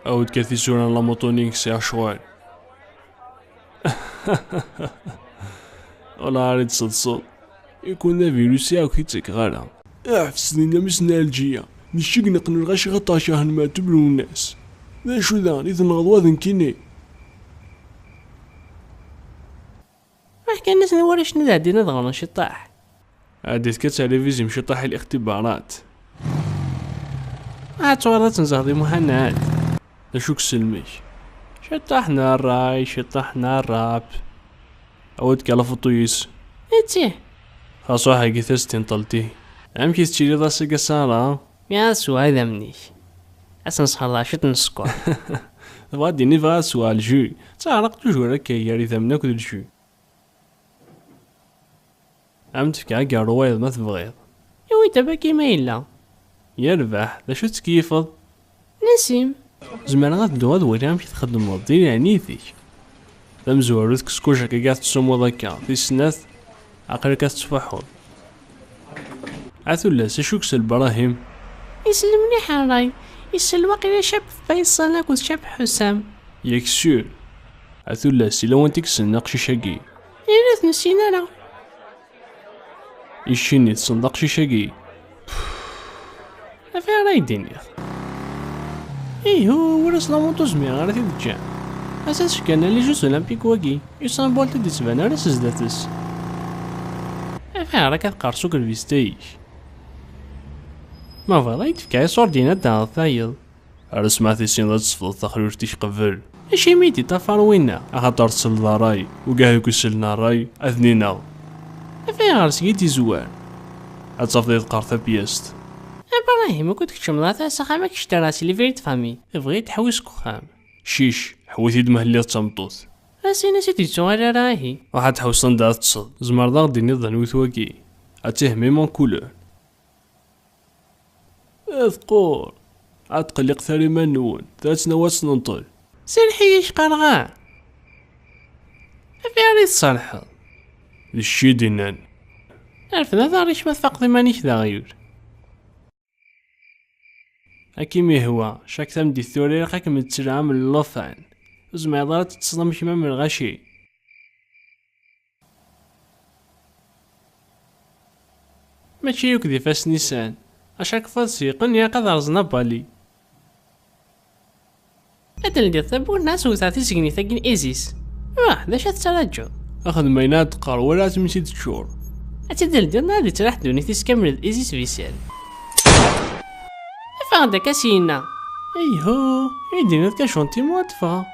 أود كثي سوران لاموتونيك سي شوال. ولا أريد صد يكون ذا فيروسي أو كيتك غالا أعفسني مسنا الجية نشيق نقن الغاشي غطاشاهن ما تبلو الناس ذا شو ذا إذن غضوا ذن كيني كان الناس نورا شنو ذا دينا ضغنا شطاح عاديت كتلفزيون مشي طاح الاختبارات تصورات تنزهضي مهنات ذا شوك سلميك شطحنا الراي شطحنا الراب أود كالا فطويس اتيه خاصو حاجي ثستين طلتي عم كي تشيري راسي قصارة يا سؤال ذا منيش أسن صحلا شت نسكو غادي نيفا سؤال جو تعرق توجور كي ياري ثمنك الجو عم تفكا كاع روايض ما تبغيض يوي دابا كيما إلا يربح ذا شو تكيفض نسيم زمان غادو غاد وري عم كي تخدم دير عنيتيك تمزور ذك سكوشا كي قاعد تصومو ذاكا في السناث عقلك تتفحول عثو لا سشوكس البراهيم يسلمني حراي يسل واقيلا شاب فيصل اكو شاب حسام ياك سور عثو لا سي لو انتك سناق شيشاكي يا نسينا لا يشيني تصندق شيشاكي افي راي دينيا هو ورس لامونتو زمير غير تيدجا اساس كان لي جوز اولمبيك واكي يسان بولت دي تبان راس زداتس افي راك تقرصوك الفيستيش ما فضايت تفكاي صور دينا دا ثايل رسماتي سين لا تصفض تخرج تيش قبل اشي ميتي تفار وينا اخاطر تصل راي وكاع يكسلنا راي اثنينا افي غارسكيتي زوار اتصفضي تقارثا بيست ابراهيم ما كنت كتشملاطا سخامك اشتراسي لي فيريت فامي بغيت تحويس كخام شيش حويتي دمهلي تمطوط راسي نسيتي تسوال راهي واحد تحوسن دا تصد زمر دا غدي نظن وثواكي اتهمي مون كولور اذكر اتقلق ثري منون ذات نواس ننطل سير حيش قرغا افي ريت صالحة الشي دينان عرف ذا ضاريش ما تفقدي مانيش ذا غيور أكيمي هو شاك ثمدي الثوري رقاك متسرعة من اللوفان وزما يضارت تصدم شما من الغشي ماشي يكذي فاس نيسان أشاك فاسيقن يا قد رزنا بالي أدل دي الثبو الناس وثاثي سيقني ثاقين إيزيس ذا شات تراجو أخذ ماينات قار ولا تمشي تشور أتدل دي نادي تراح دوني تسكمل الإيزيس فيسيل فاغدا كاسينا ايهو يدينا كاشونتي مواتفا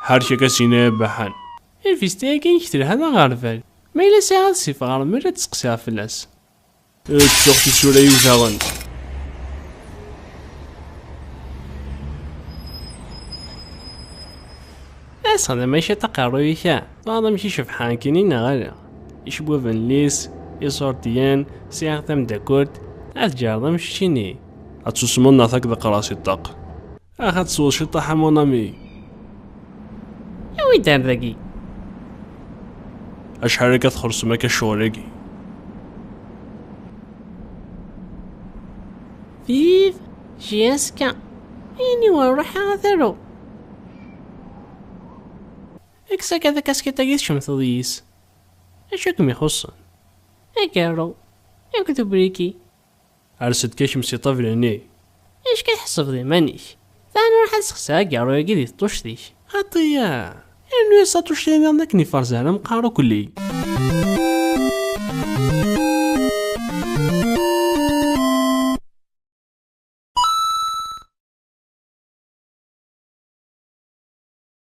حرشة كاسينا بحان الفيستيا كاين يشتري هذا غارفال ما إلا ساعة صفة غار مرة تسقسيها فلاس تسوختي سوري وثاغن هذا ماشي تقارو يشاء هذا ماشي شفحان كاينين غالا يشبوا فنليس يصورتيان سياغ تم داكورت أتجارض مشيني أتسوسمون ناثاك ذا قراسي الطاق أخذ سوى شطاحة مونامي أوي دار ذاكي أشحال كتخرج سماك الشوريكي فيف جيسكا إني وروح ثرو إكسا كذا كاسكيتا جيس شمثضيس أشوكم يخصن أكارو يكتب بريكي عرست كاش مسيطة فلاني ايش كتحسب ذي مانيش ثاني راح نسخسها كاع يقدي طوشتيش خطية انو يسا طوشتين عندك نفرزانا مقارو كلي